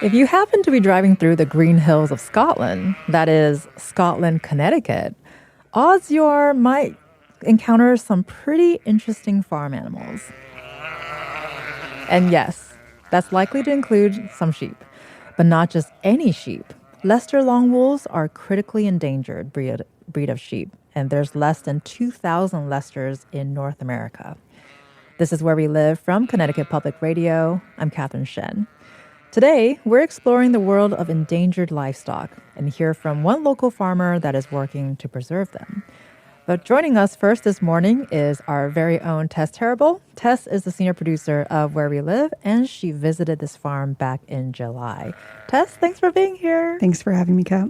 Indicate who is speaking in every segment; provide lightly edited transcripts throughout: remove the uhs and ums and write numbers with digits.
Speaker 1: If you happen to be driving through the green hills of Scotland, that is Scotland, Connecticut, odds you might encounter some pretty interesting farm animals. And yes, that's likely to include some sheep, but not just any sheep. Leicester Longwools are a critically endangered breed of sheep, and there's less than 2,000 Leicesters in North America. This is Where We Live from Connecticut Public Radio. I'm Catherine Shen. Today, we're exploring the world of endangered livestock and hear from one local farmer that is working to preserve them. But joining us first this morning is our very own Tess Terrible. Tess is the senior producer of Where We Live, and she visited this farm back in July. Tess, thanks for being here.
Speaker 2: Thanks for having me, Kat.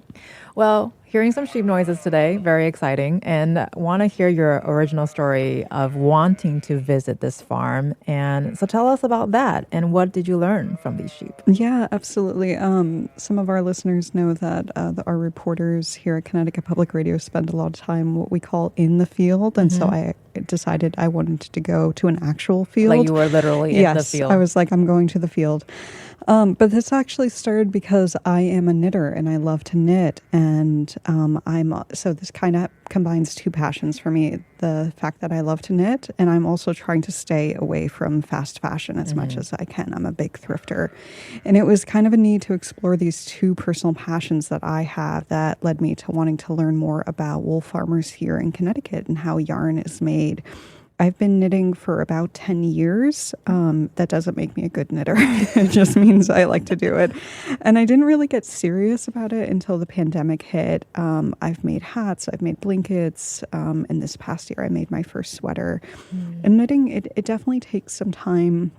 Speaker 1: Well, hearing some sheep noises today, very exciting, and want to hear your original story of wanting to visit this farm. And so tell us about that, and what did you learn from these sheep?
Speaker 2: Yeah, absolutely. Some of our listeners know that our reporters here at Connecticut Public Radio spend a lot of time what we call in the field, and so I decided I wanted to go to an actual field.
Speaker 1: Like you were literally in the field.
Speaker 2: Yes, I was like, I'm going to the field. But this actually started because I am a knitter and I love to knit. And so this kind of combines two passions for me. The fact that I love to knit, and I'm also trying to stay away from fast fashion as much as I can. I'm a big thrifter. And it was kind of a need to explore these two personal passions that I have that led me to wanting to learn more about wool farmers here in Connecticut and how yarn is made. I've been knitting for about 10 years. That doesn't make me a good knitter. It just means I like to do it. And I didn't really get serious about it until the pandemic hit. I've made hats, I've made blankets, and this past year I made my first sweater. And knitting, it definitely takes some time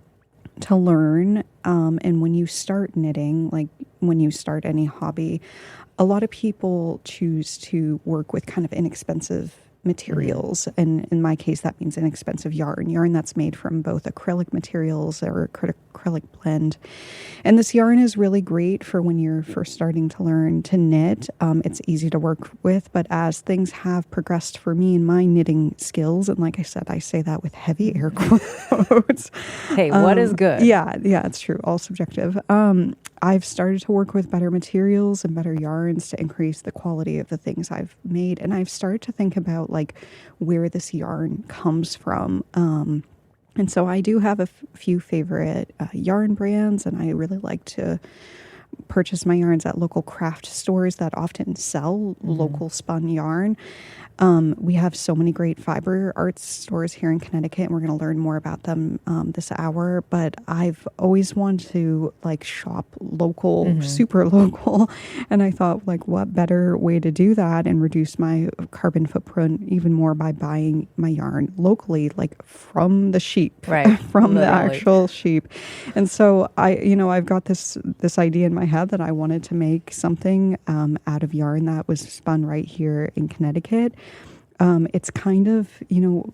Speaker 2: to learn. And when you start knitting, like when you start any hobby, a lot of people choose to work with kind of inexpensive materials. And in my case, that means inexpensive yarn that's made from both acrylic materials or acrylic blend. And this yarn is really great for when you're first starting to learn to knit. It's easy to work with, but as things have progressed for me in my knitting skills, and like I said, I say that with heavy air quotes.
Speaker 1: Hey, what is good?
Speaker 2: Yeah, it's true. All subjective. I've started to work with better materials and better yarns to increase the quality of the things I've made. And I've started to think about like where this yarn comes from. And so I do have a few favorite yarn brands, and I really like to purchase my yarns at local craft stores that often sell local spun yarn. We have so many great fiber arts stores here in Connecticut, and we're going to learn more about them this hour. But I've always wanted to like shop local, super local. And I thought, like, what better way to do that and reduce my carbon footprint even more by buying my yarn locally, like from the sheep,
Speaker 1: right?
Speaker 2: From the actual sheep. And so I've got this idea in my head that I wanted to make something out of yarn that was spun right here in Connecticut. It's kind of,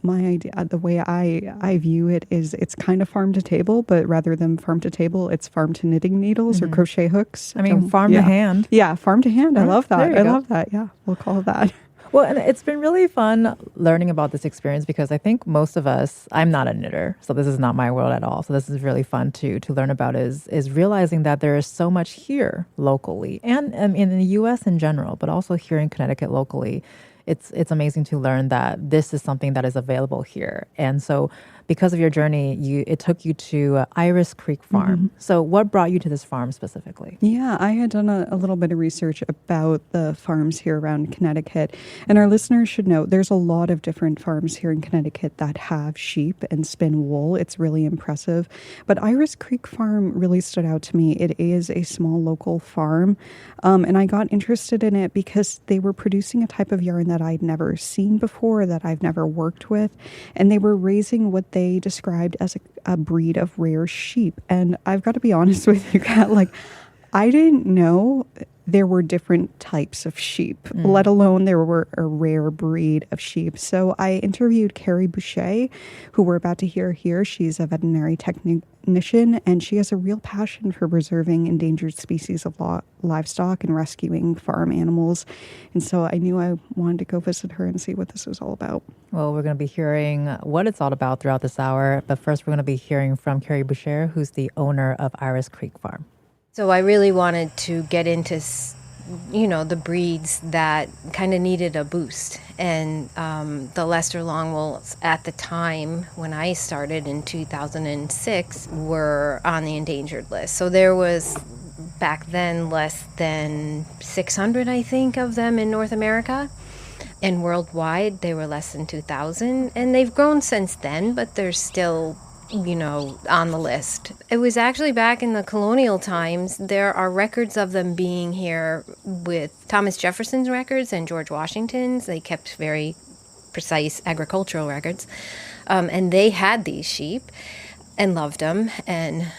Speaker 2: my idea, the way I view it is it's kind of farm to table, but rather than farm to table, it's farm to knitting needles or crochet hooks.
Speaker 1: I mean, farm to hand.
Speaker 2: Yeah, farm to hand. I love that.
Speaker 1: Love
Speaker 2: that. Yeah, we'll call it that.
Speaker 1: Well, and it's been really fun learning about this experience because I think most of us, I'm not a knitter, so this is not my world at all. So this is really fun to learn about is realizing that there is so much here locally and in the U.S. in general, but also here in Connecticut locally. It's amazing to learn that this is something that is available here. And so because of your journey, it took you to Iris Creek Farm. So what brought you to this farm specifically?
Speaker 2: Yeah, I had done a little bit of research about the farms here around Connecticut. And our listeners should know there's a lot of different farms here in Connecticut that have sheep and spin wool. It's really impressive. But Iris Creek Farm really stood out to me. It is a small local farm. And I got interested in it because they were producing a type of yarn that I'd never seen before, that I've never worked with. And they were raising what they described as a breed of rare sheep. And I've got to be honest with you, Kat, like, I didn't know there were different types of sheep, let alone there were a rare breed of sheep. So I interviewed Carrie Boucher, who we're about to hear here. She's a veterinary technician, and she has a real passion for preserving endangered species of livestock and rescuing farm animals. And so I knew I wanted to go visit her and see what this was all about.
Speaker 1: Well, we're going to be hearing what it's all about throughout this hour. But first, we're going to be hearing from Carrie Boucher, who's the owner of Iris Creek Farm.
Speaker 3: So I really wanted to get into, the breeds that kind of needed a boost. And the Leicester Longwolves at the time when I started in 2006 were on the endangered list. So there was back then less than 600, I think, of them in North America. And worldwide, they were less than 2,000. And they've grown since then, but they're still on the list. It was actually back in the colonial times. There are records of them being here with Thomas Jefferson's records and George Washington's. They kept very precise agricultural records. And they had these sheep and loved them and,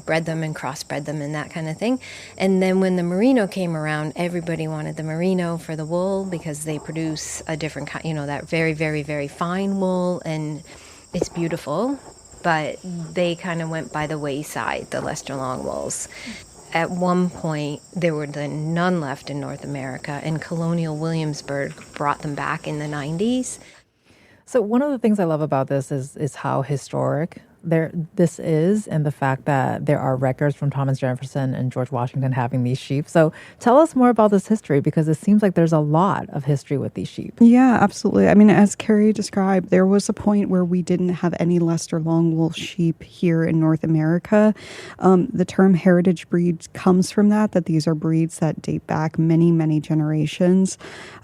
Speaker 3: bred them and crossbred them and that kind of thing. And then when the merino came around, everybody wanted the merino for the wool because they produce a different kind, that very, very, very fine wool, and it's beautiful. But they kind of went by the wayside, the Leicester Longwolves. At one point, there were then none left in North America, and Colonial Williamsburg brought them back in the 90s.
Speaker 1: So one of the things I love about this is how historic this is, and the fact that there are records from Thomas Jefferson and George Washington having these sheep. So tell us more about this history, because it seems like there's a lot of history with these sheep.
Speaker 2: Yeah, absolutely. I mean, as Carrie described, there was a point where we didn't have any Leicester Longwool sheep here in North America. The term heritage breeds comes from that these are breeds that date back many, many generations.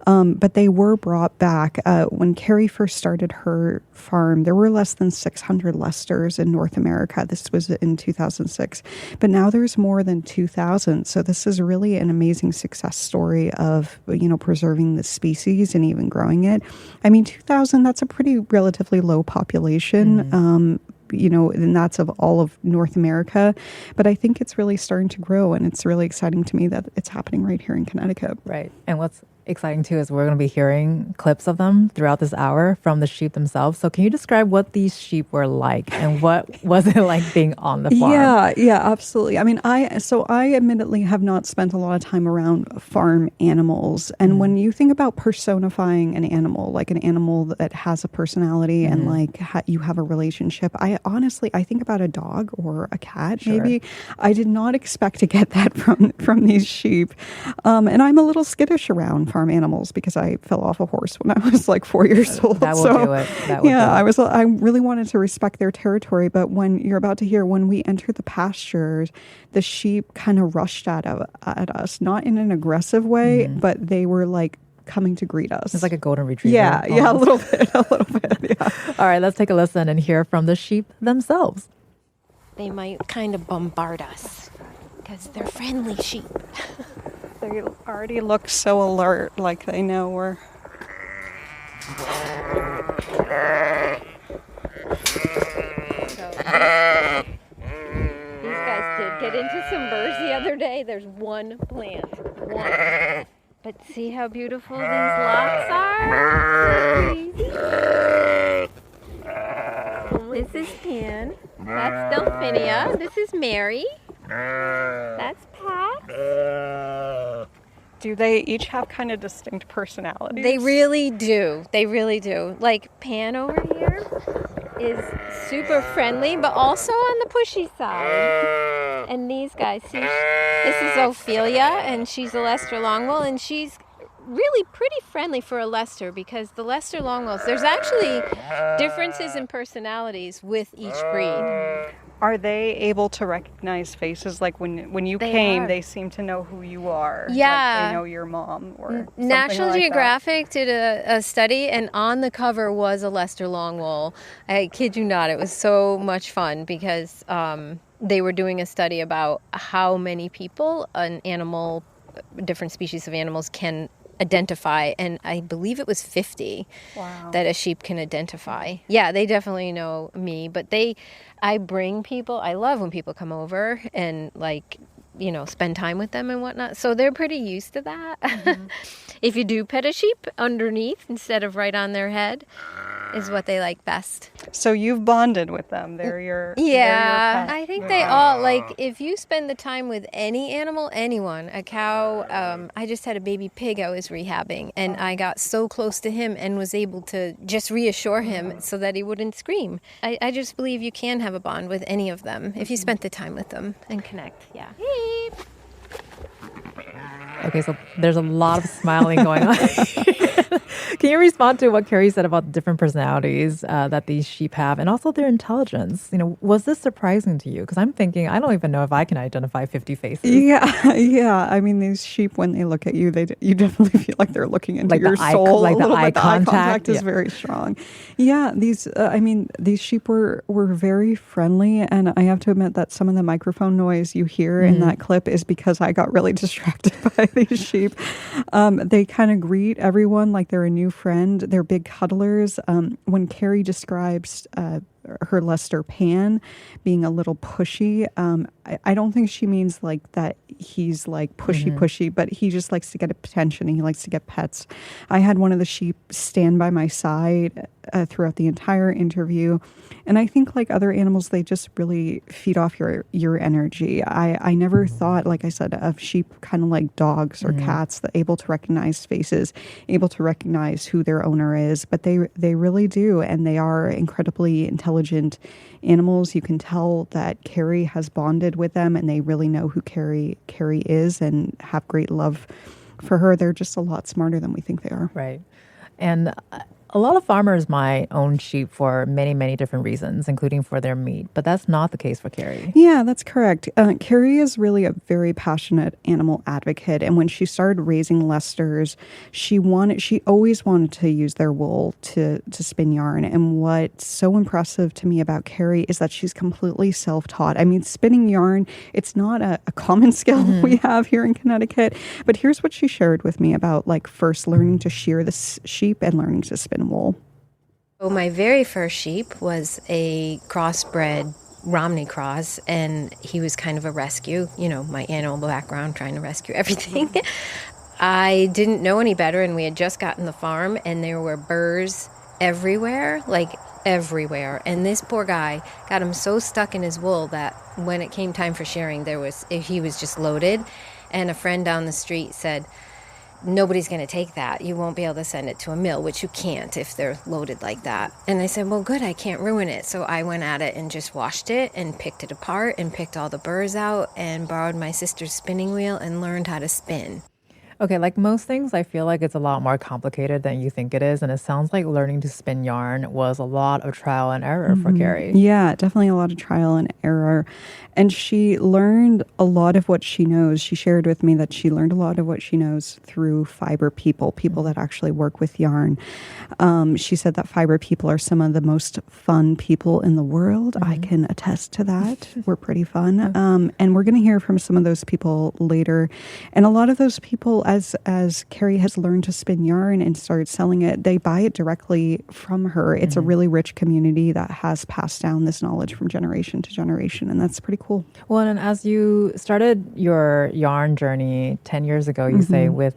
Speaker 2: But they were brought back. When Carrie first started her farm, there were less than 600 Leicesters in North America. This was in 2006. But now there's more than 2,000. So this is really an amazing success story of, preserving the species and even growing it. I mean, 2,000, that's a pretty relatively low population. Mm-hmm. And that's of all of North America. But I think it's really starting to grow, and it's really exciting to me that it's happening right here in Connecticut.
Speaker 1: Right. And what's exciting too is we're going to be hearing clips of them throughout this hour from the sheep themselves. So can you describe what these sheep were like, and what was it like being on the farm?
Speaker 2: Yeah, absolutely. I mean, I admittedly have not spent a lot of time around farm animals. And when you think about personifying an animal, like an animal that has a personality and like you have a relationship, I think about a dog or a cat.
Speaker 1: Sure.
Speaker 2: Maybe I did not expect to get that from these sheep. And I'm a little skittish around farm animals because I fell off a horse when I was like 4 years old.
Speaker 1: That will do it.
Speaker 2: I really wanted to respect their territory, but when you're about to hear, when we entered the pastures, the sheep kind of rushed at us, not in an aggressive way, but they were like coming to greet us.
Speaker 1: It's like a golden retriever.
Speaker 2: Yeah, a little bit. Yeah.
Speaker 1: All right, let's take a listen and hear from the sheep themselves.
Speaker 3: They might kind of bombard us because they're friendly sheep.
Speaker 2: They already look so alert, like they know we're...
Speaker 3: These guys did get into some burrs the other day. There's one plant. One. But see how beautiful these locks are? This is Pan. That's Delphinia. This is Mary. That's Pax.
Speaker 2: Do they each have kind of distinct personalities?
Speaker 3: They really do. Like Pan over here is super friendly, but also on the pushy side. And these guys, see, this is Ophelia, and she's a Leicester Longwool, and she's really pretty friendly for a Leicester, because the Leicester Longwolves, there's actually differences in personalities with each breed.
Speaker 2: Are they able to recognize faces? Like when you came, they seem to know who you are.
Speaker 3: Yeah.
Speaker 2: Like they know your mom or something
Speaker 3: National
Speaker 2: like
Speaker 3: Geographic did a study, and on the cover was a Leicester Longwool. I kid you not, it was so much fun because they were doing a study about how many people an animal, different species of animals can identify, and I believe it was 50 that a sheep can identify. Yeah, they definitely know me, but I bring people, I love when people come over and spend time with them and whatnot, so they're pretty used to that. Mm-hmm. If you do pet a sheep, underneath instead of right on their head is what they like best.
Speaker 2: So you've bonded with them. They're your
Speaker 3: pet. I think they all, if you spend the time with any animal, anyone, a cow, I just had a baby pig I was rehabbing, and I got so close to him and was able to just reassure him so that he wouldn't scream. I just believe you can have a bond with any of them if you spent the time with them and connect. Yeah.
Speaker 1: Okay, so there's a lot of smiling going on. Can you respond to what Carrie said about the different personalities that these sheep have and also their intelligence? Was this surprising to you? Because I'm thinking, I don't even know if I can identify 50 faces.
Speaker 2: Yeah, yeah. I mean, these sheep, when they look at you, you definitely feel like they're looking into your soul
Speaker 1: like
Speaker 2: a
Speaker 1: the
Speaker 2: little
Speaker 1: eye
Speaker 2: bit. The eye
Speaker 1: contact.
Speaker 2: contact is very strong. Yeah, these sheep were very friendly, and I have to admit that some of the microphone noise you hear in that clip is because I got really distracted by these sheep. They kind of greet everyone like they're a new friend. They're big cuddlers. When Carrie describes her Lester Pan being a little pushy, I don't think she means like that he's like pushy, but he just likes to get attention and he likes to get pets. I had one of the sheep stand by my side throughout the entire interview. And I think like other animals, they just really feed off your energy. I never thought, like I said, of sheep kind of like dogs or cats, that able to recognize faces, able to recognize who their owner is, but they really do. And they are incredibly intelligent animals. You can tell that Carrie has bonded with them and they really know who Carrie is and have great love for her. They're just a lot smarter than we think they are.
Speaker 1: Right. And a lot of farmers might own sheep for many, many different reasons, including for their meat, but that's not the case for Carrie.
Speaker 2: Yeah, that's correct. Carrie is really a very passionate animal advocate, and when she started raising Lesters, she always wanted to use their wool to spin yarn. And what's so impressive to me about Carrie is that she's completely self-taught. I mean, spinning yarn, it's not a common skill we have here in Connecticut, but here's what she shared with me about like first learning to shear the sheep and learning to spin wool.
Speaker 3: So my very first sheep was a crossbred Romney cross, and he was kind of a rescue, my animal background, trying to rescue everything. I didn't know any better, and we had just gotten the farm, and there were burrs everywhere, like everywhere. And this poor guy got him so stuck in his wool that when it came time for shearing, he was just loaded. And a friend down the street said, nobody's going to take that. You won't be able to send it to a mill, which you can't if they're loaded like that. And I said, well, good, I can't ruin it. So I went at it and just washed it and picked it apart and picked all the burrs out and borrowed my sister's spinning wheel and learned how to spin.
Speaker 1: Okay, like most things, I feel like it's a lot more complicated than you think it is. And it sounds like learning to spin yarn was a lot of trial and error for Carrie.
Speaker 2: Yeah, definitely a lot of trial and error. And she learned a lot of what she knows. She shared with me that she learned a lot of what she knows through fiber people that actually work with yarn. She said that fiber people are some of the most fun people in the world. I can attest to that. We're pretty fun. And we're going to hear from some of those people later. And a lot of those people, as Carrie has learned to spin yarn and started selling it, they buy it directly from her. It's a really rich community that has passed down this knowledge from generation to generation, and that's pretty cool.
Speaker 1: Well, and as you started your yarn journey 10 years ago, you say with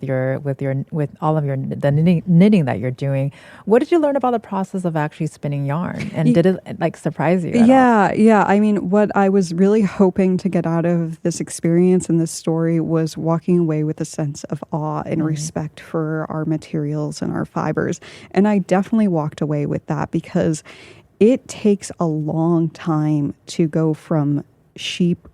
Speaker 1: all of the knitting that you're doing, what did you learn about the process of actually spinning yarn? And did it like surprise you at all?
Speaker 2: Yeah. I mean, what I was really hoping to get out of this experience and this story was walking away with a sense of awe and respect for our materials and our fibers. And I definitely walked away with that because it takes a long time to go from sheep,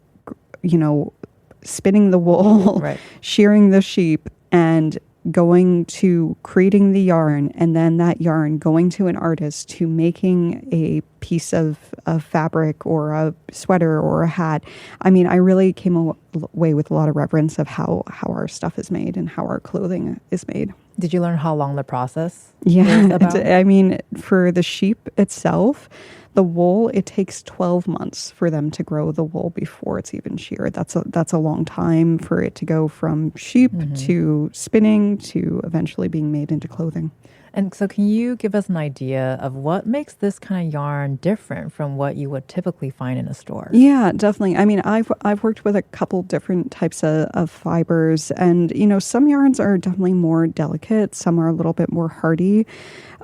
Speaker 2: spinning the wool, shearing the sheep, and going to creating the yarn, and then that yarn going to an artist to making a piece of fabric or a sweater or a hat. I mean, I really came away with a lot of reverence of how our stuff is made and how our clothing is made.
Speaker 1: Did you learn how long the process
Speaker 2: is
Speaker 1: about?
Speaker 2: I mean, for the sheep itself, the wool, it takes 12 months for them to grow the wool before it's even sheared. That's a long time for it to go from sheep to spinning to eventually being made into clothing.
Speaker 1: And so can you give us an idea of what makes this kind of yarn different from what you would typically find in a store?
Speaker 2: Yeah, definitely. I mean, I've worked with a couple different types of fibers, and some yarns are definitely more delicate. Some are a little bit more hardy.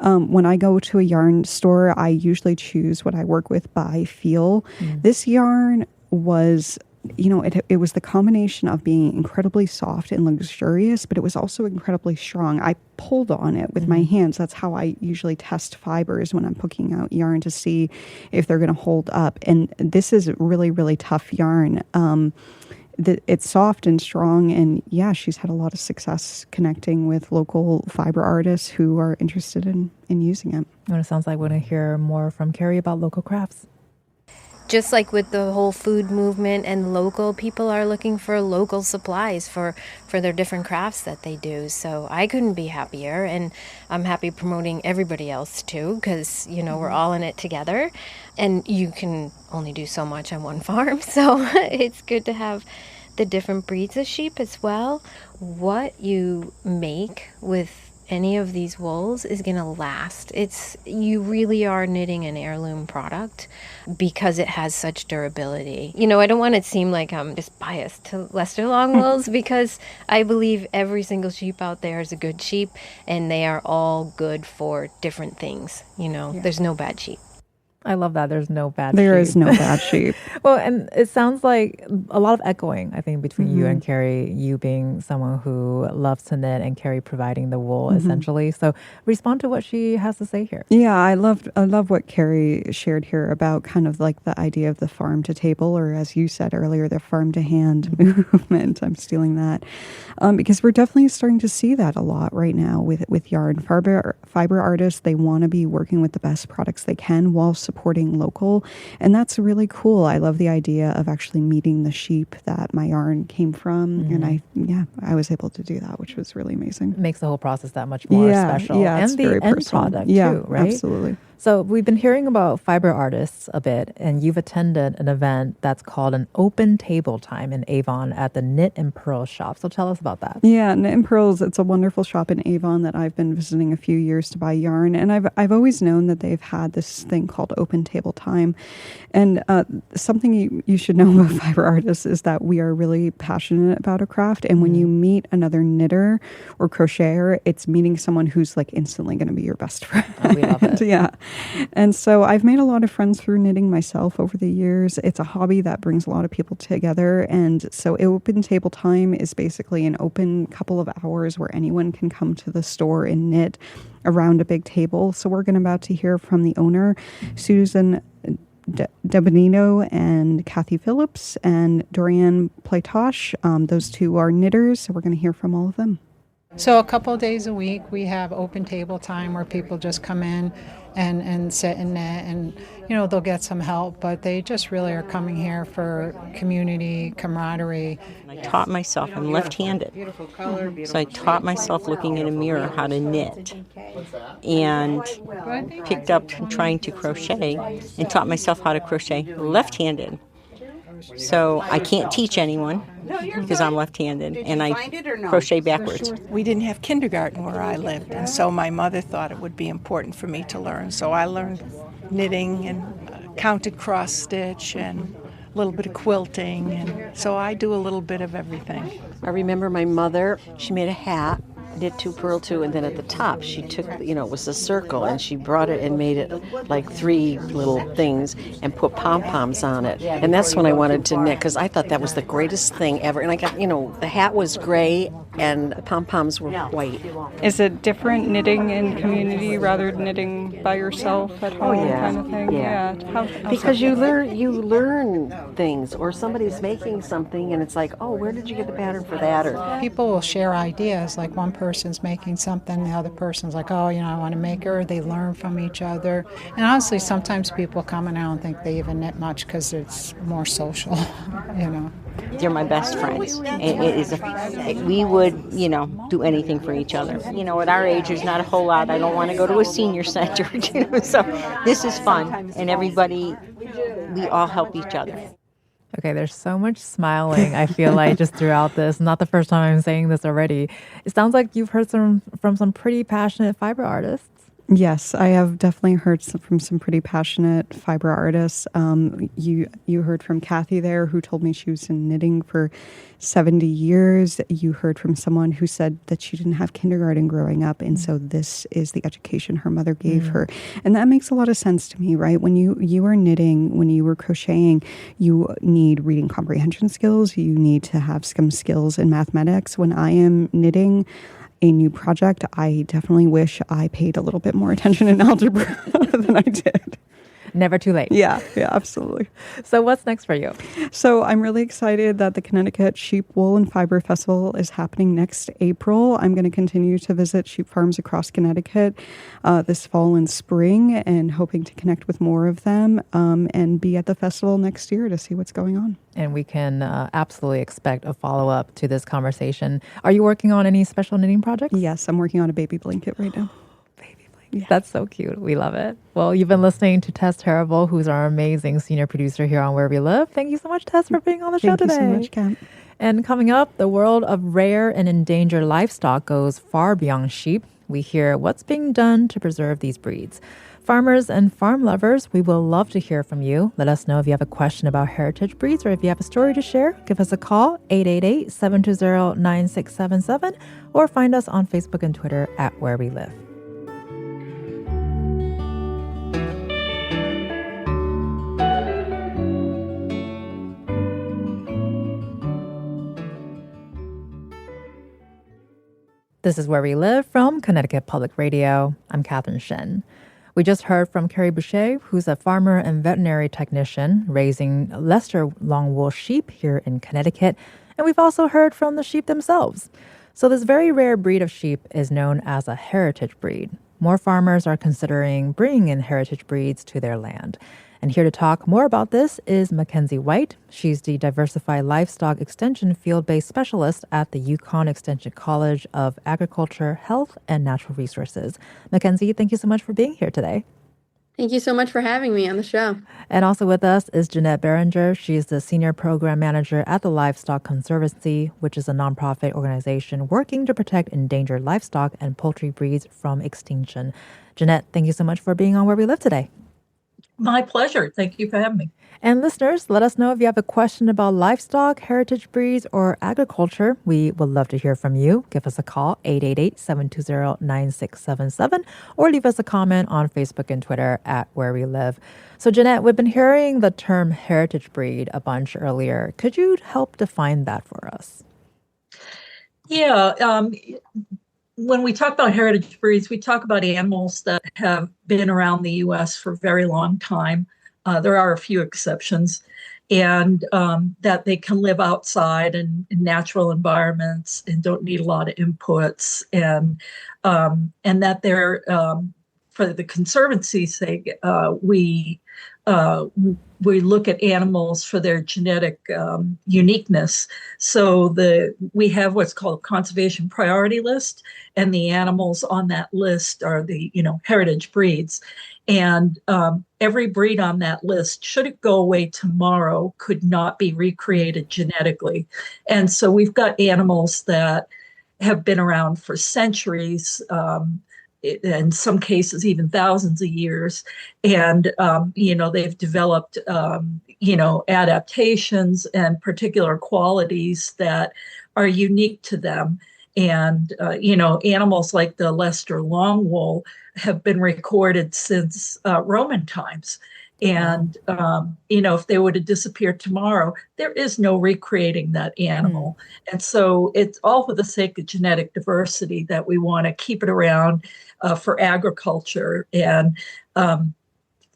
Speaker 2: When I go to a yarn store, I usually choose what I work with by feel. This yarn was, it was the combination of being incredibly soft and luxurious, but it was also incredibly strong. I pulled on it with my hands. That's how I usually test fibers when I'm picking out yarn to see if they're going to hold up. And this is really, really tough yarn. it's soft and strong. And yeah, she's had a lot of success connecting with local fiber artists who are interested in using it.
Speaker 1: And it sounds like we're going to hear more from Carrie about local crafts.
Speaker 3: Just like with the whole food movement and local, people are looking for local supplies for their different crafts that they do. So I couldn't be happier, and I'm happy promoting everybody else too, because, you know, we're all in it together, and you can only do so much on one farm. So it's good to have the different breeds of sheep as well. What you make with any of these wools is going to last. You really are knitting an heirloom product because it has such durability. You know, I don't want it to seem like I'm just biased to Leicester long wools, because I believe every single sheep out there is a good sheep, and they are all good for different things. You know, There's no bad sheep.
Speaker 1: I love that. There's no bad sheep.
Speaker 2: There is no bad sheep.
Speaker 1: Well, and it sounds like a lot of echoing, I think, between you and Carrie, you being someone who loves to knit and Carrie providing the wool, essentially. So respond to what she has to say here.
Speaker 2: Yeah, I love what Carrie shared here about kind of like the idea of the farm to table, or as you said earlier, the farm to hand movement. I'm stealing that. Because we're definitely starting to see that a lot right now with yarn. Fiber artists, they want to be working with the best products they can while supporting local. And that's really cool. I love the idea of actually meeting the sheep that my yarn came from. And I was able to do that, which was really amazing.
Speaker 1: It makes the whole process that much more special.
Speaker 2: Yeah,
Speaker 1: and the end product too, right?
Speaker 2: Absolutely.
Speaker 1: So we've been hearing about fiber artists a bit, and you've attended an event that's called an open table time in Avon at the Knit and Pearl shop. So tell us about that.
Speaker 2: Yeah, Knit and Pearls, it's a wonderful shop in Avon that I've been visiting a few years to buy yarn. And I've always known that they've had this thing called open table time. And something you should know about fiber artists is that we are really passionate about a craft. And when you meet another knitter or crocheter, it's meeting someone who's like instantly going to be your best friend.
Speaker 1: Oh, we love it.
Speaker 2: Yeah. And so I've made a lot of friends through knitting myself over the years. It's a hobby that brings a lot of people together. And so open table time is basically an open couple of hours where anyone can come to the store and knit around a big table. So we're about to hear from the owner, Susan Debonino, and Kathy Phillips and Dorian Platosh. Those two are knitters, so we're going to hear from all of them.
Speaker 4: So a couple of days a week we have open table time where people just come in and sit and knit, and they'll get some help, but they just really are coming here for community, camaraderie.
Speaker 5: I taught myself, I'm left-handed, so I taught myself looking in a mirror how to knit, and picked up trying to crochet and taught myself how to crochet left-handed. So I can't teach anyone because I'm left-handed, and I crochet backwards.
Speaker 6: We didn't have kindergarten where I lived, and so my mother thought it would be important for me to learn. So I learned knitting and counted cross stitch and a little bit of quilting, and so I do a little bit of everything.
Speaker 7: I remember my mother, she made a hat, knit two, purl two, and then at the top she took, it was a circle, and she brought it and made it like three little things and put pom-poms on it. And that's when I wanted to knit, because I thought that was the greatest thing ever. And I got, the hat was gray and the pom-poms were white.
Speaker 2: Is it different knitting in community rather than knitting by yourself at home kind of thing?
Speaker 7: Yeah. Because you learn things, or somebody's making something and it's like, oh, where did you get the pattern for that? Or
Speaker 4: People will share ideas, like one person's making something, the other person's like, oh, I want to make it, or they learn from each other. And honestly, sometimes people come and I don't think they even knit much because it's more social,
Speaker 5: They're my best friends. We would, do anything for each other. At our age, there's not a whole lot. I don't want to go to a senior center, so this is fun. And everybody, we all help each other.
Speaker 1: Okay, there's so much smiling, I feel like, just throughout this. Not the first time I'm saying this already. It sounds like you've heard from some pretty passionate fiber artists.
Speaker 2: Yes, I have definitely heard from some pretty passionate fiber artists. You heard from Kathy there, who told me she was in knitting for 70 years. You heard from someone who said that she didn't have kindergarten growing up, and so this is the education her mother gave her. And that makes a lot of sense to me, right? When you are knitting, when you were crocheting, you need reading comprehension skills. You need to have some skills in mathematics. When I am knitting a new project, I definitely wish I paid a little bit more attention in algebra than I did.
Speaker 1: Never too late.
Speaker 2: Yeah, absolutely.
Speaker 1: So what's next for you?
Speaker 2: So I'm really excited that the Connecticut Sheep Wool and Fiber Festival is happening next April. I'm going to continue to visit sheep farms across Connecticut this fall and spring, and hoping to connect with more of them and be at the festival next year to see what's going on.
Speaker 1: And we can absolutely expect a follow-up to this conversation. Are you working on any special knitting projects?
Speaker 2: Yes, I'm working on a baby blanket right now.
Speaker 1: Yeah. That's so cute. We love it. Well, you've been listening to Tess Terrible, who's our amazing senior producer here on Where We Live. Thank you so much, Tess, for being on the show today.
Speaker 2: Thank you so much, Kat.
Speaker 1: And coming up, the world of rare and endangered livestock goes far beyond sheep. We hear what's being done to preserve these breeds. Farmers and farm lovers, we will love to hear from you. Let us know if you have a question about heritage breeds or if you have a story to share. Give us a call, 888-720-9677, or find us on Facebook and Twitter at Where We Live. This is Where We Live from Connecticut Public Radio. I'm Catherine Shen. We just heard from Carrie Boucher, who's a farmer and veterinary technician raising Leicester longwool sheep here in Connecticut. And we've also heard from the sheep themselves. So this very rare breed of sheep is known as a heritage breed. More farmers are considering bringing in heritage breeds to their land. And here to talk more about this is Mackenzie White. She's the Diversified Livestock Extension Field-Based Specialist at the Yukon Extension College of Agriculture, Health, and Natural Resources. Mackenzie, thank you so much for being here today.
Speaker 8: Thank you so much for having me on the show.
Speaker 1: And also with us is Jeanette Berenger. She is the Senior Program Manager at the Livestock Conservancy, which is a nonprofit organization working to protect endangered livestock and poultry breeds from extinction. Jeanette, thank you so much for being on Where We Live today.
Speaker 9: My pleasure. Thank you for having me.
Speaker 1: And listeners, let us know if you have a question about livestock, heritage breeds, or agriculture. We would love to hear from you. Give us a call, 888-720-9677, or leave us a comment on Facebook and Twitter at Where We Live. So, Jeanette, we've been hearing the term heritage breed a bunch earlier. Could you help define that for us?
Speaker 9: Yeah. When we talk about heritage breeds, we talk about animals that have been around the U.S. for a very long time. There are a few exceptions, and that they can live outside in natural environments and don't need a lot of inputs, and that they're, for the Conservancy's sake, we look at animals for their genetic uniqueness. So we have what's called a conservation priority list, and the animals on that list are the heritage breeds. And every breed on that list, should it go away tomorrow, could not be recreated genetically. And so we've got animals that have been around for centuries, in some cases even thousands of years, and they've developed adaptations and particular qualities that are unique to them. And animals like the Leicester longwool have been recorded since Roman times. And if they were to disappear tomorrow, there is no recreating that animal. And so it's all for the sake of genetic diversity that we want to keep it around for agriculture. And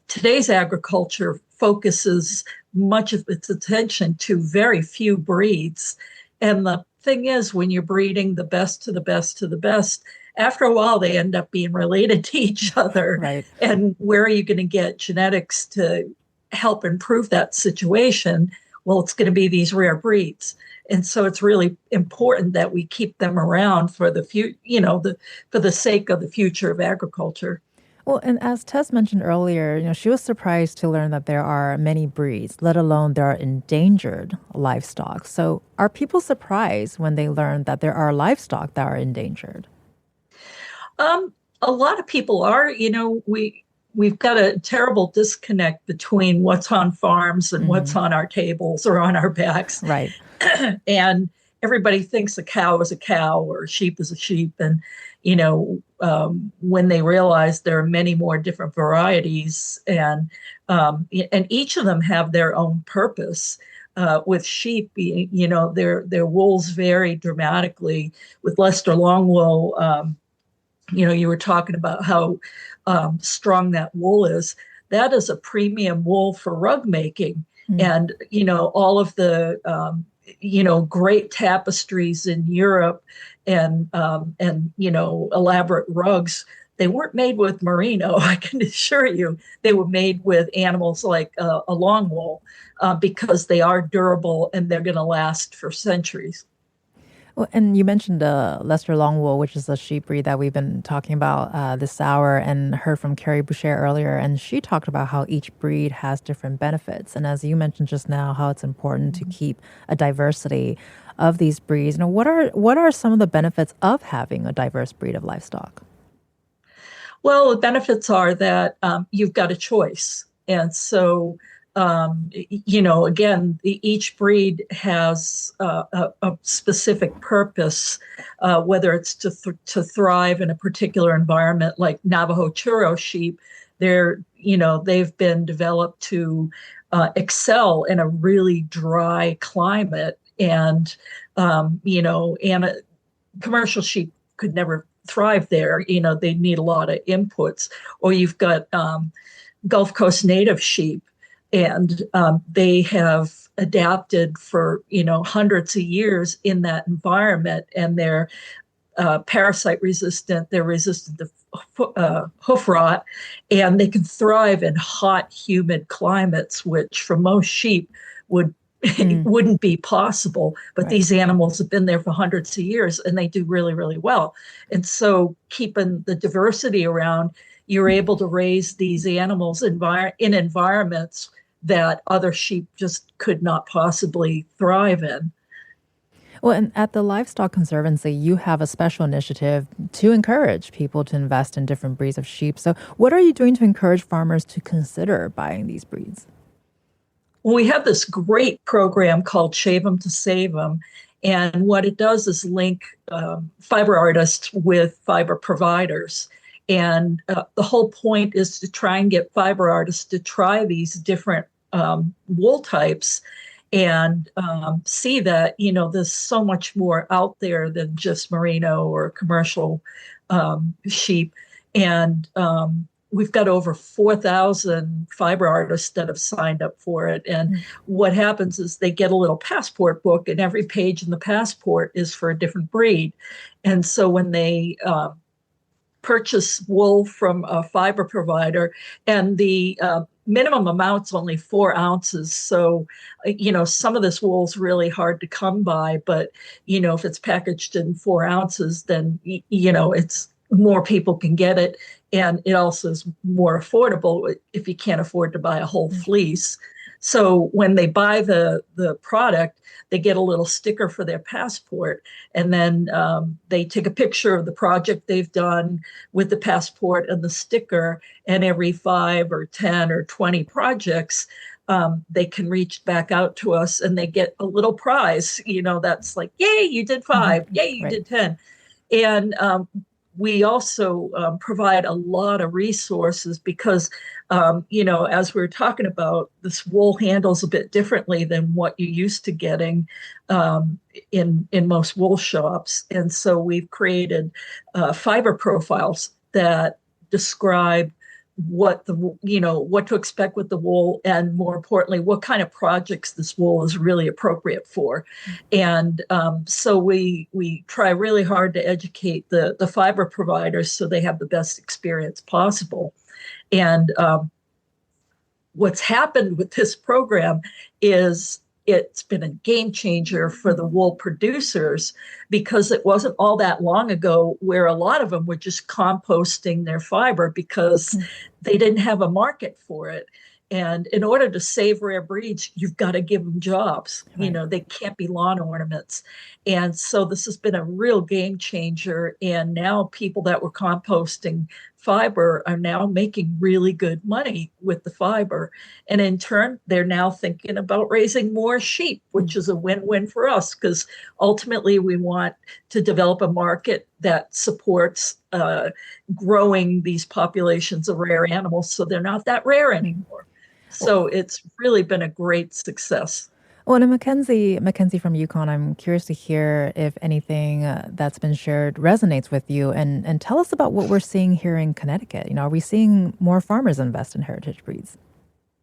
Speaker 9: today's agriculture focuses much of its attention to very few breeds. And the thing is, when you're breeding the best to the best to the best, after a while, they end up being related to each other.
Speaker 1: Right.
Speaker 9: And where are you going to get genetics to help improve that situation? Well, it's going to be these rare breeds. And so it's really important that we keep them around for the for the sake of the future of agriculture.
Speaker 1: Well, and as Tess mentioned earlier, she was surprised to learn that there are many breeds, let alone there are endangered livestock. So are people surprised when they learn that there are livestock that are endangered?
Speaker 9: A lot of people are. We've got a terrible disconnect between what's on farms and what's on our tables or on our backs.
Speaker 1: Right.
Speaker 9: And everybody thinks a cow is a cow or a sheep is a sheep. And, when they realize there are many more different varieties and each of them have their own purpose. With sheep, their wools vary dramatically. With Leicester longwool, you were talking about how strong that wool is. that is a premium wool for rug making. And, all of the, great tapestries in Europe and elaborate rugs, they weren't made with merino. I can assure you, they were made with animals like a long wool because they are durable and they're going to last for centuries.
Speaker 1: Well, and you mentioned Leicester Longwool, which is a sheep breed that we've been talking about this hour, and heard from Carrie Boucher earlier, and she talked about how each breed has different benefits. And as you mentioned just now, how it's important to keep a diversity of these breeds. Now, what are some of the benefits of having a diverse breed of livestock?
Speaker 9: Well, the benefits are that you've got a choice. And so, again, each breed has a specific purpose, whether it's to thrive in a particular environment, like Navajo Churro sheep. They've been developed to excel in a really dry climate, and commercial sheep could never thrive there. They need a lot of inputs. Or you've got Gulf Coast native sheep, and they have adapted for hundreds of years in that environment, and they're parasite resistant. They're resistant to hoof rot, and they can thrive in hot, humid climates, which for most sheep wouldn't be possible. But these animals have been there for hundreds of years, and they do really, really well. And so keeping the diversity around, you're able to raise these animals in environments that other sheep just could not possibly thrive in.
Speaker 1: Well, and at the Livestock Conservancy, you have a special initiative to encourage people to invest in different breeds of sheep. So what are you doing to encourage farmers to consider buying these breeds?
Speaker 9: Well, we have this great program called Shave 'em to Save 'em. And what it does is link fiber artists with fiber providers. And the whole point is to try and get fiber artists to try these different wool types and see that, there's so much more out there than just merino or commercial sheep. And we've got over 4,000 fiber artists that have signed up for it. And what happens is they get a little passport book, and every page in the passport is for a different breed. And so when they purchase wool from a fiber provider, and the minimum amount's only 4 ounces. So, some of this wool is really hard to come by, but, if it's packaged in 4 ounces, then, it's more people can get it. And it also is more affordable if you can't afford to buy a whole fleece. So when they buy the product, they get a little sticker for their passport. And then they take a picture of the project they've done with the passport and the sticker. And every 5 or 10 or 20 projects, they can reach back out to us, and they get a little prize. That's like, yay, you did 5. Yay, you did 10. And we also provide a lot of resources because, as we were talking about, this wool handles a bit differently than what you're used to getting in most wool shops. And so we've created fiber profiles that describe what to expect with the wool, and more importantly, what kind of projects this wool is really appropriate for. And so we try really hard to educate the fiber providers so they have the best experience possible. And what's happened with this program is it's been a game changer for the wool producers, because it wasn't all that long ago where a lot of them were just composting their fiber because they didn't have a market for it. And in order to save rare breeds, you've got to give them jobs. They can't be lawn ornaments. And so this has been a real game changer. And now people that were composting fiber are now making really good money with the fiber. And in turn, they're now thinking about raising more sheep, which is a win-win for us, because ultimately we want to develop a market that supports growing these populations of rare animals so they're not that rare anymore. So it's really been a great success.
Speaker 1: Well, and Mackenzie from Yukon, I'm curious to hear if anything that's been shared resonates with you, and tell us about what we're seeing here in Connecticut. Are we seeing more farmers invest in heritage breeds?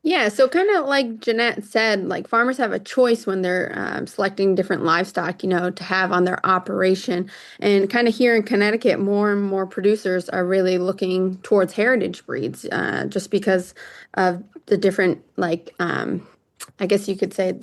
Speaker 8: Yeah, so kind of like Jeanette said, like farmers have a choice when they're selecting different livestock, to have on their operation. And kind of here in Connecticut, more and more producers are really looking towards heritage breeds, just because of the different, I guess you could say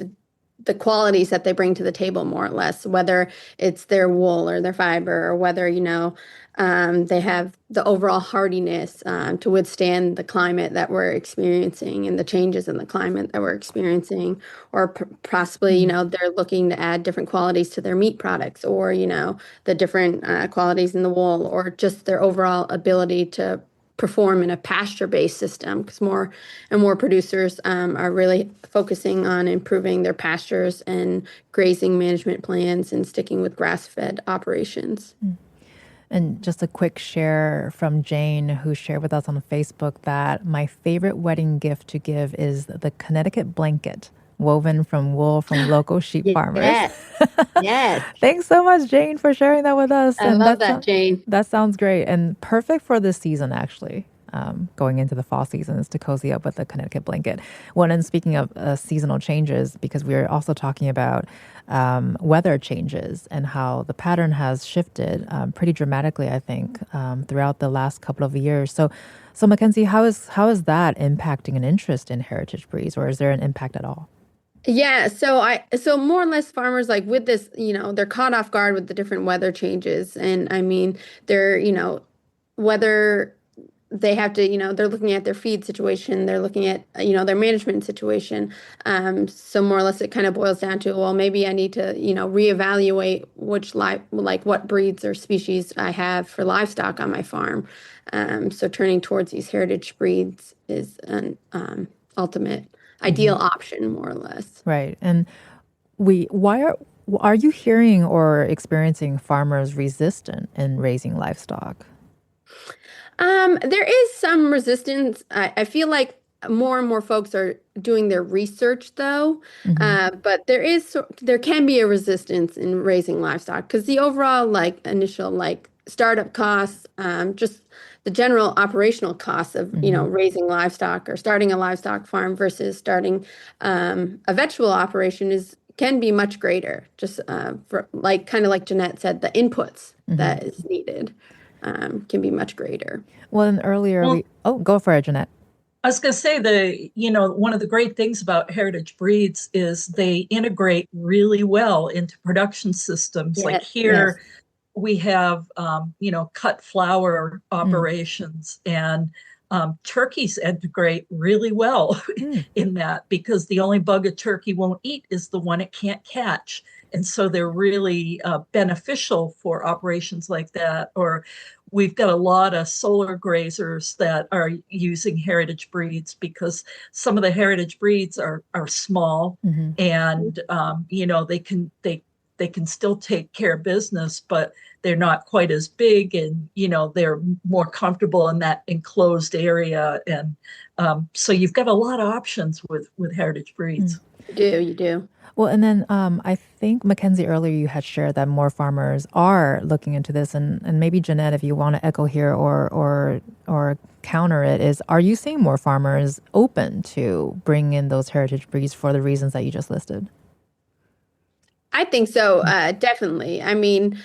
Speaker 8: the qualities that they bring to the table, more or less, whether it's their wool or their fiber, or whether, they have the overall hardiness to withstand the climate that we're experiencing and the changes in the climate that we're experiencing, or possibly, they're looking to add different qualities to their meat products, or, the different qualities in the wool, or just their overall ability to perform in a pasture-based system, because more and more producers are really focusing on improving their pastures and grazing management plans and sticking with grass-fed operations.
Speaker 1: And just a quick share from Jane, who shared with us on Facebook that my favorite wedding gift to give is the Connecticut blanket, woven from wool from local sheep farmers.
Speaker 8: Yes.
Speaker 1: Thanks so much, Jane, for sharing that with us.
Speaker 8: I love that, Jane.
Speaker 1: That sounds great and perfect for this season, actually. Going into the fall season is to cozy up with the Connecticut blanket. Well, and speaking of seasonal changes, because we're also talking about weather changes and how the pattern has shifted pretty dramatically, I think, throughout the last couple of years. So Mackenzie, how is that impacting an interest in heritage breeds, or is there an impact at all?
Speaker 8: Yeah, so more or less farmers, like with this, they're caught off guard with the different weather changes. And I mean, they're, whether they have to, they're looking at their feed situation, they're looking at, their management situation. So more or less it kind of boils down to, well, maybe I need to, reevaluate what breeds or species I have for livestock on my farm. So turning towards these heritage breeds is an ultimate ideal option, more or less.
Speaker 1: Right. And why are you hearing or experiencing farmers resistant in raising livestock?
Speaker 8: There is some resistance. I feel like more and more folks are doing their research, though. But there can be a resistance in raising livestock, because the overall initial startup costs, just the general operational costs of raising livestock or starting a livestock farm versus starting a vegetable operation can be much greater. Just for kind of like Jeanette said, the inputs that is needed can be much greater.
Speaker 1: Well, and earlier go for it, Jeanette.
Speaker 9: I was going to say one of the great things about heritage breeds is they integrate really well into production systems. Like here, we have, cut flour operations, and turkeys integrate really well in that, because the only bug a turkey won't eat is the one it can't catch. And so they're really beneficial for operations like that. Or we've got a lot of solar grazers that are using heritage breeds, because some of the heritage breeds are small, and they can still take care of business, but they're not quite as big, and they're more comfortable in that enclosed area. And so you've got a lot of options with heritage breeds.
Speaker 8: You do.
Speaker 1: Well, and then I think, Mackenzie, earlier you had shared that more farmers are looking into this, and maybe Jeanette, if you want to echo here or counter it, are you seeing more farmers open to bring in those heritage breeds for the reasons that you just listed?
Speaker 8: I think so, definitely. I mean,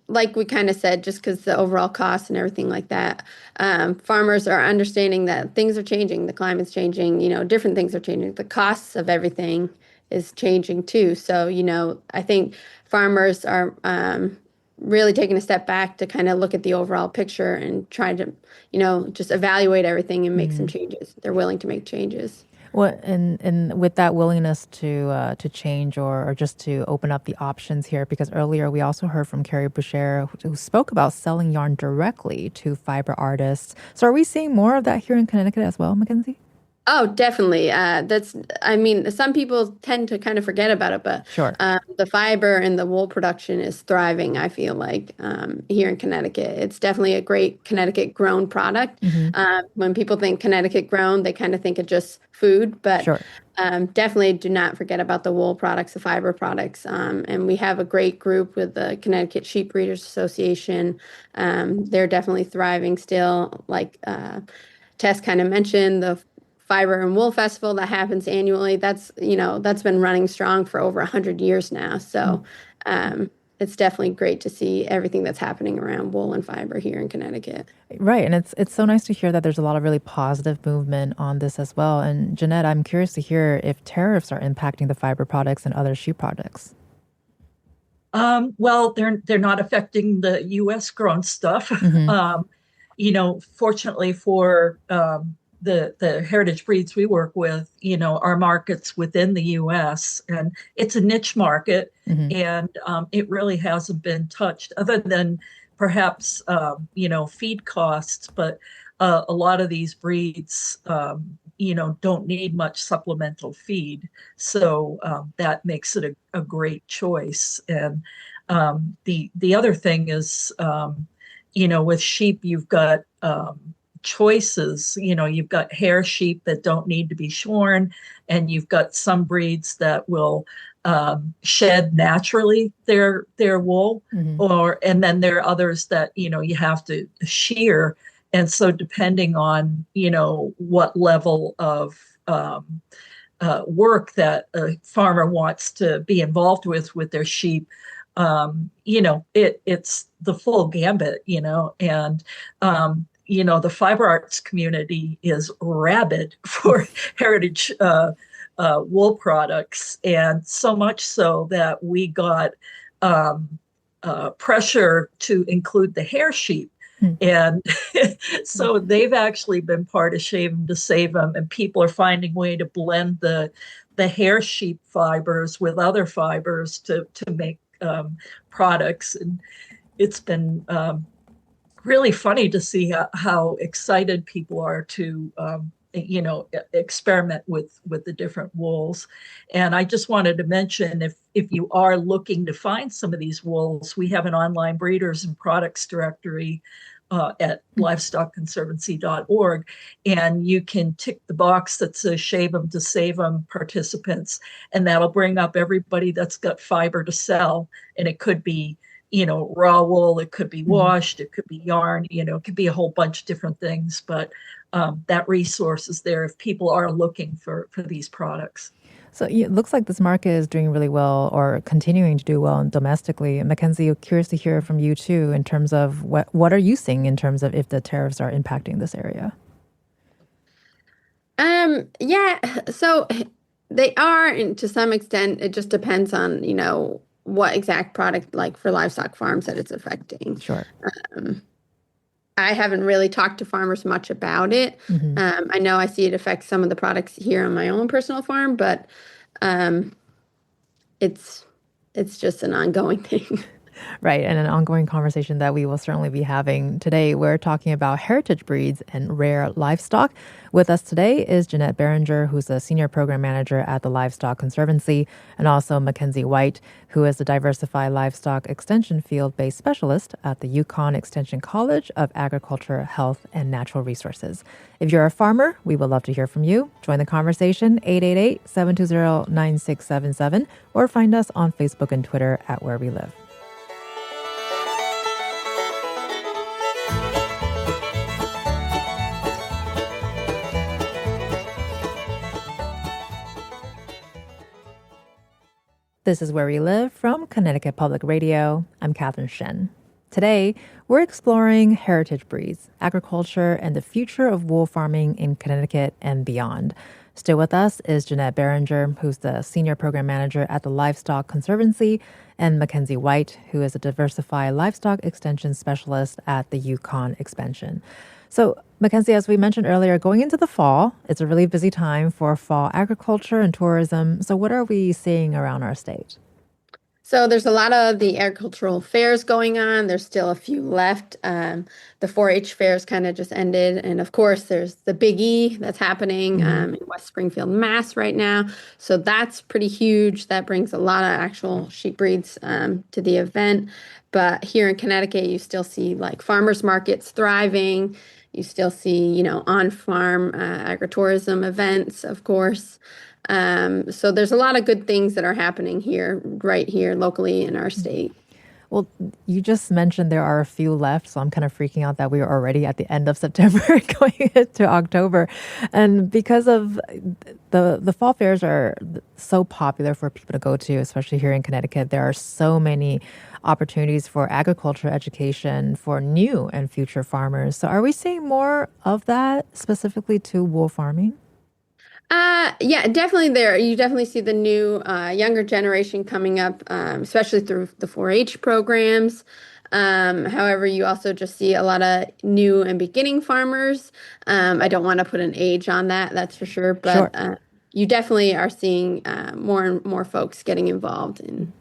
Speaker 8: like we kind of said, just because the overall costs and everything like that, farmers are understanding that things are changing, the climate's changing, different things are changing, the costs of everything is changing too. So, I think farmers are really taking a step back to kind of look at the overall picture and try to, just evaluate everything and make some changes. They're willing to make changes.
Speaker 1: Well, and with that willingness to change or just to open up the options here, because earlier we also heard from Carrie Boucher, who spoke about selling yarn directly to fiber artists. So are we seeing more of that here in Connecticut as well, Mackenzie?
Speaker 8: Oh, definitely. I mean, some people tend to kind of forget about it, but
Speaker 1: Sure.
Speaker 8: the fiber and the wool production is thriving, I feel like, here in Connecticut. It's definitely a great Connecticut grown product.
Speaker 1: Hmm.
Speaker 8: When people think Connecticut grown, they kind of think of just food, but
Speaker 1: Sure.
Speaker 8: definitely do not forget about the wool products, the fiber products. And we have a great group with the Connecticut Sheep Breeders Association. They're definitely thriving still. Like Tess kind of mentioned, the Fiber and Wool Festival that happens annually. That's been running strong for over 100 years now. So um, it's definitely great to see everything that's happening around wool and fiber here in Connecticut.
Speaker 1: Right. And it's so nice to hear that there's a lot of really positive movement on this as well. And Jeanette, I'm curious to hear if tariffs are impacting the fiber products and other sheep products.
Speaker 9: Well, they're not affecting the U.S. grown stuff.
Speaker 1: Hmm.
Speaker 9: Fortunately for the heritage breeds we work with, our markets within the U.S. and it's a niche market,
Speaker 1: Hmm.
Speaker 9: and it really hasn't been touched, other than perhaps feed costs. But a lot of these breeds, don't need much supplemental feed, so that makes it a great choice. And the other thing is, with sheep, you've got choices. You've got hair sheep that don't need to be shorn, and you've got some breeds that will shed naturally their wool,
Speaker 1: Hmm.
Speaker 9: and then there are others that you have to shear. And so depending on what level of work that a farmer wants to be involved with their sheep, it's the full gambit, and the fiber arts community is rabid for heritage wool products, and so much so that we got pressure to include the hair sheep. And so they've actually been part of Shave 'em to Save 'em, and people are finding a way to blend the hair sheep fibers with other fibers to make products. And it's been really funny to see how excited people are to experiment with the different wools. And I just wanted to mention, if you are looking to find some of these wools, we have an online breeders and products directory at livestockconservancy.org, and you can tick the box that says Shave 'em to Save 'em participants, and that'll bring up everybody that's got fiber to sell. And it could be raw wool, it could be washed, it could be yarn, it could be a whole bunch of different things. But that resource is there if people are looking for these products.
Speaker 1: So it looks like this market is doing really well or continuing to do well domestically. Mackenzie, curious to hear from you too in terms of what are you seeing in terms of if the tariffs are impacting this area?
Speaker 8: Yeah, so they are, and to some extent, it just depends on, what exact product, like for livestock farms, that it's affecting.
Speaker 1: Sure.
Speaker 8: I haven't really talked to farmers much about it.
Speaker 1: Hmm.
Speaker 8: I know I see it affect some of the products here on my own personal farm, but um, it's just an ongoing thing.
Speaker 1: Right. And an ongoing conversation that we will certainly be having today. We're talking about heritage breeds and rare livestock. With us today is Jeanette Berenger, who's a senior program manager at the Livestock Conservancy, and also Mackenzie White, who is the diversified livestock extension field-based specialist at the Yukon Extension College of Agriculture, Health, and Natural Resources. If you're a farmer, we would love to hear from you. Join the conversation, 888-720-9677, or find us on Facebook and Twitter at Where We Live. This is Where We Live from Connecticut Public Radio. I'm Catherine Shen. Today, we're exploring heritage breeds, agriculture, and the future of wool farming in Connecticut and beyond. Still with us is Jeanette Berenger, who's the Senior Program Manager at the Livestock Conservancy, and Mackenzie White, who is a Diversified Livestock Extension Specialist at the Yukon Expansion. So, Mackenzie, as we mentioned earlier, going into the fall, it's a really busy time for fall agriculture and tourism. So what are we seeing around our state?
Speaker 8: So there's a lot of the agricultural fairs going on. There's still a few left. The 4-H fairs kind of just ended, and of course, there's the Big E that's happening in West Springfield, Mass, right now. So that's pretty huge. That brings a lot of actual sheep breeds to the event. But here in Connecticut, you still see like farmers markets thriving. You still see, on-farm agritourism events, of course. So there's a lot of good things that are happening here, right here locally in our state.
Speaker 1: Well, you just mentioned there are a few left, so I'm kind of freaking out that we are already at the end of September going into October. And because of the fall fairs are so popular for people to go to, especially here in Connecticut, there are so many opportunities for agriculture education for new and future farmers. So are we seeing more of that specifically to wool farming?
Speaker 8: Yeah, definitely there. You definitely see the new younger generation coming up, especially through the 4-H programs. However, you also just see a lot of new and beginning farmers. I don't want to put an age on that, that's for sure,
Speaker 1: Sure.
Speaker 8: but you definitely are seeing more and more folks getting involved in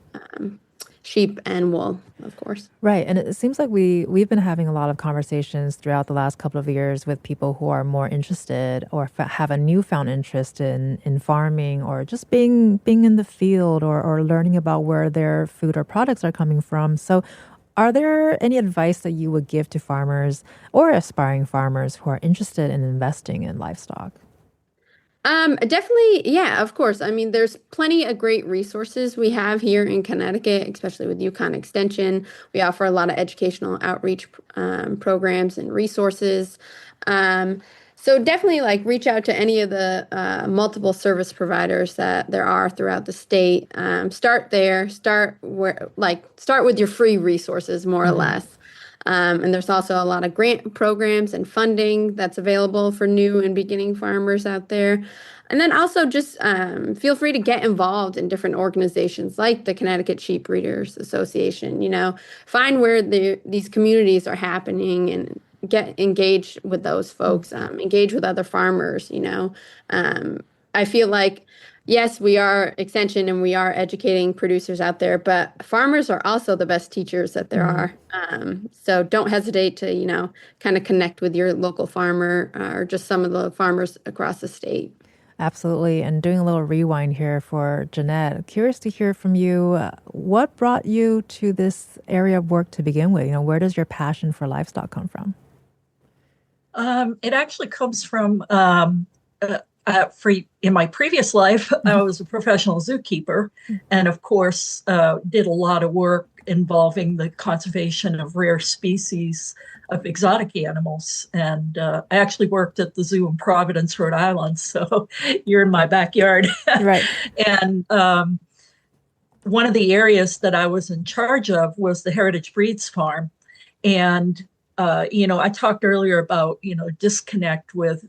Speaker 8: sheep and wool, of course.
Speaker 1: Right. And it seems like we've been having a lot of conversations throughout the last couple of years with people who are more interested or have a newfound interest in farming or just being in the field or learning about where their food or products are coming from. So are there any advice that you would give to farmers or aspiring farmers who are interested in investing in livestock?
Speaker 8: Definitely, yeah, of course. I mean, there's plenty of great resources we have here in Connecticut, especially with Yukon Extension. We offer a lot of educational outreach programs and resources. So definitely like reach out to any of the multiple service providers that there are throughout the state. Start there, start with your free resources more or less. And there's also a lot of grant programs and funding that's available for new and beginning farmers out there. And then also just feel free to get involved in different organizations like the Connecticut Sheep Breeders Association. Find where these communities are happening and get engaged with those folks, engage with other farmers. I feel like yes, we are extension and we are educating producers out there, but farmers are also the best teachers that there are. So don't hesitate to, kind of connect with your local farmer or just some of the farmers across the state.
Speaker 1: Absolutely. And doing a little rewind here for Jeanette, curious to hear from you. What brought you to this area of work to begin with? Where does your passion for livestock come from?
Speaker 9: It actually comes from in my previous life, I was a professional zookeeper, and of course, did a lot of work involving the conservation of rare species of exotic animals. And I actually worked at the zoo in Providence, Rhode Island, so you're in my backyard.
Speaker 1: Right.
Speaker 9: And one of the areas that I was in charge of was the Heritage Breeds Farm. And, I talked earlier about, disconnect with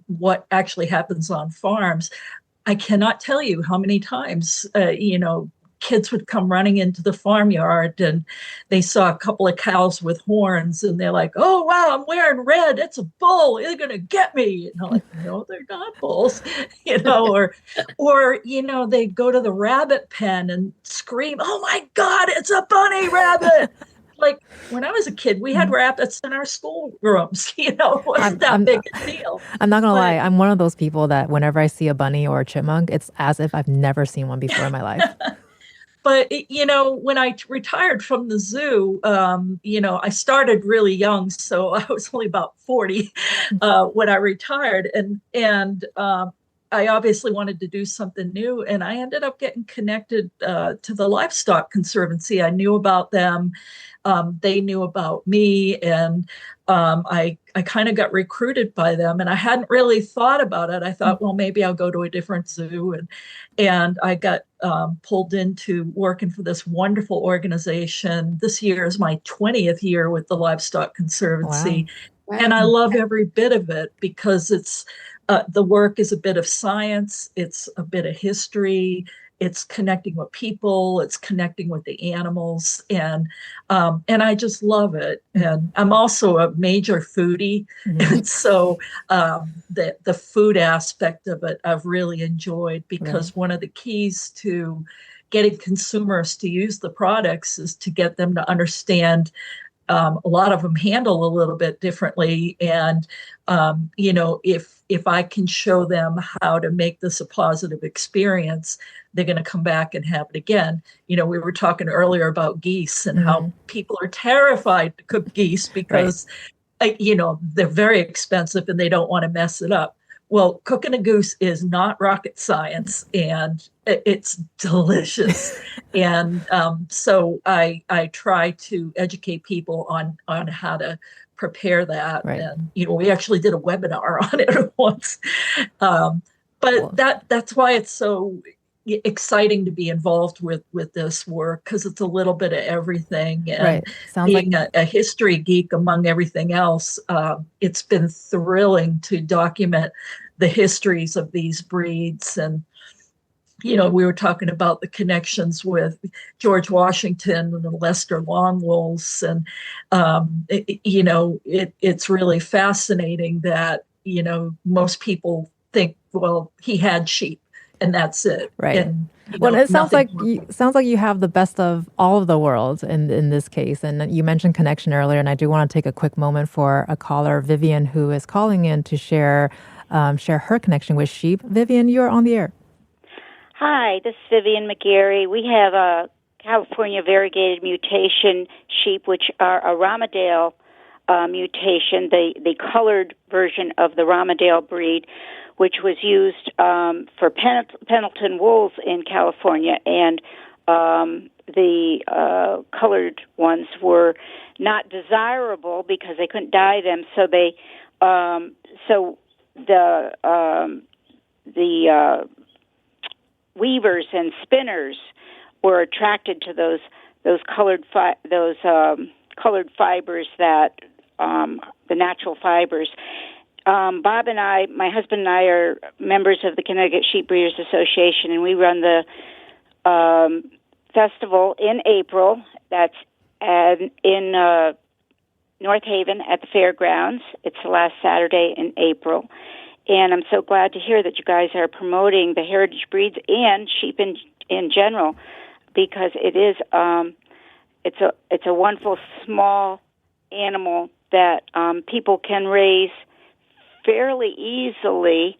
Speaker 9: what actually happens on farms. I cannot tell you how many times, kids would come running into the farmyard and they saw a couple of cows with horns and they're like, oh, wow, I'm wearing red. It's a bull. They're going to get me. And I'm like, no, they're not bulls, or, they go to the rabbit pen and scream, oh my God, it's a bunny rabbit. Like when I was a kid, we had rabbits in our schoolrooms. It wasn't that big a deal.
Speaker 1: I'm not going to lie. I'm one of those people that whenever I see a bunny or a chipmunk, it's as if I've never seen one before in my life.
Speaker 9: But, when I retired from the zoo, I started really young. So I was only about 40 when I retired. And I obviously wanted to do something new. And I ended up getting connected to the Livestock Conservancy. I knew about them. They knew about me, and I kind of got recruited by them, and I hadn't really thought about it. I thought, well, maybe I'll go to a different zoo, and I got pulled into working for this wonderful organization. This year is my 20th year with the Livestock Conservancy,
Speaker 8: Wow.
Speaker 9: and I love every bit of it because it's the work is a bit of science, it's a bit of history. It's connecting with people, it's connecting with the animals, and I just love it. And I'm also a major foodie, and so the food aspect of it I've really enjoyed because one of the keys to getting consumers to use the products is to get them to understand a lot of them handle a little bit differently. And, if I can show them how to make this a positive experience, they're going to come back and have it again. We were talking earlier about geese and how people are terrified to cook geese because, they're very expensive and they don't want to mess it up. Well, cooking a goose is not rocket science, and it's delicious. And so I try to educate people on how to prepare that. Right. And we actually did a webinar on it once. But cool. That's why it's so exciting to be involved with this work, because it's a little bit of everything. And right. Sounds being like a history geek among everything else, it's been thrilling to document the histories of these breeds. And we were talking about the connections with George Washington and the Leicester Longwolves, and it's really fascinating that most people think, well, he had sheep and that's it. Right. And,
Speaker 1: it sounds like you have the best of all of the worlds in this case. And you mentioned connection earlier, and I do want to take a quick moment for a caller, Vivian, who is calling in to share her connection with sheep. Vivian, you're on the air.
Speaker 10: Hi, this is Vivian McGarry. We have a California variegated mutation sheep, which are a Ramadale mutation, the colored version of the Ramadale breed, which was used for Pendleton wools in California, and the colored ones were not desirable because they couldn't dye them. So the weavers and spinners were attracted to those colored colored fibers, that the natural fibers. Bob and I, my husband and I, are members of the Connecticut Sheep Breeders Association, and we run the festival in April. That's in North Haven at the fairgrounds. It's the last Saturday in April. And I'm so glad to hear that you guys are promoting the heritage breeds and sheep in general, because it is it's a wonderful small animal that people can raise fairly easily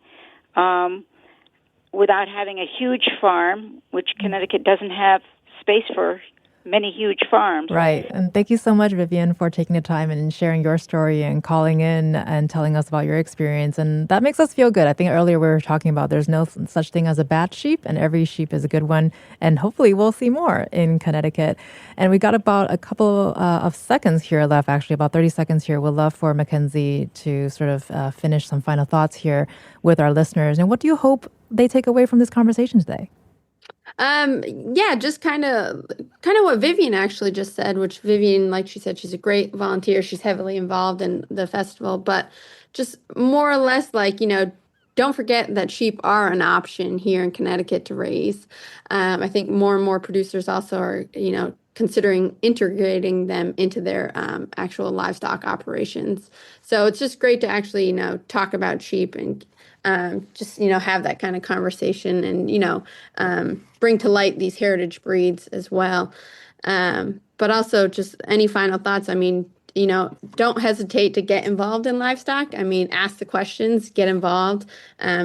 Speaker 10: without having a huge farm, which Connecticut doesn't have space for many huge farms.
Speaker 1: Right. And thank you so much, Vivian, for taking the time and sharing your story and calling in and telling us about your experience. And that makes us feel good. I think earlier we were talking about there's no such thing as a bad sheep, and every sheep is a good one. And hopefully we'll see more in Connecticut. And we got about a couple of seconds here left, actually about 30 seconds here. We'd love for Mackenzie to sort of finish some final thoughts here with our listeners. And what do you hope they take away from this conversation today?
Speaker 8: Just kind of what Vivian actually just said, which Vivian, like she said, she's a great volunteer. She's heavily involved in the festival, but just more or less like, don't forget that sheep are an option here in Connecticut to raise. I think more and more producers also are, considering integrating them into their actual livestock operations. So it's just great to actually, talk about sheep and have that kind of conversation and, bring to light these heritage breeds as well. But also just any final thoughts. Don't hesitate to get involved in livestock. Ask the questions, get involved,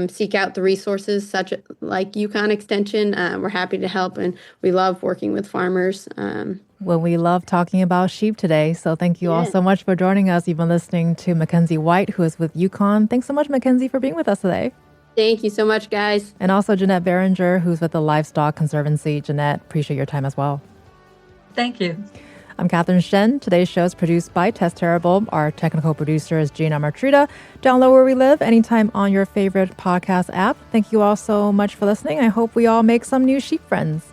Speaker 8: seek out the resources such like Yukon Extension. We're happy to help, and we love working with farmers.
Speaker 1: Well, we love talking about sheep today. So thank you all so much for joining us. You've been listening to Mackenzie White, who is with Yukon. Thanks so much, Mackenzie, for being with us today.
Speaker 8: Thank you so much, guys.
Speaker 1: And also Jeanette Behringer, who's with the Livestock Conservancy. Jeanette, appreciate your time as well.
Speaker 9: Thank you.
Speaker 1: I'm Catherine Shen. Today's show is produced by Tess Terrible. Our technical producer is Gina Martrida. Download Where We Live anytime on your favorite podcast app. Thank you all so much for listening. I hope we all make some new sheep friends.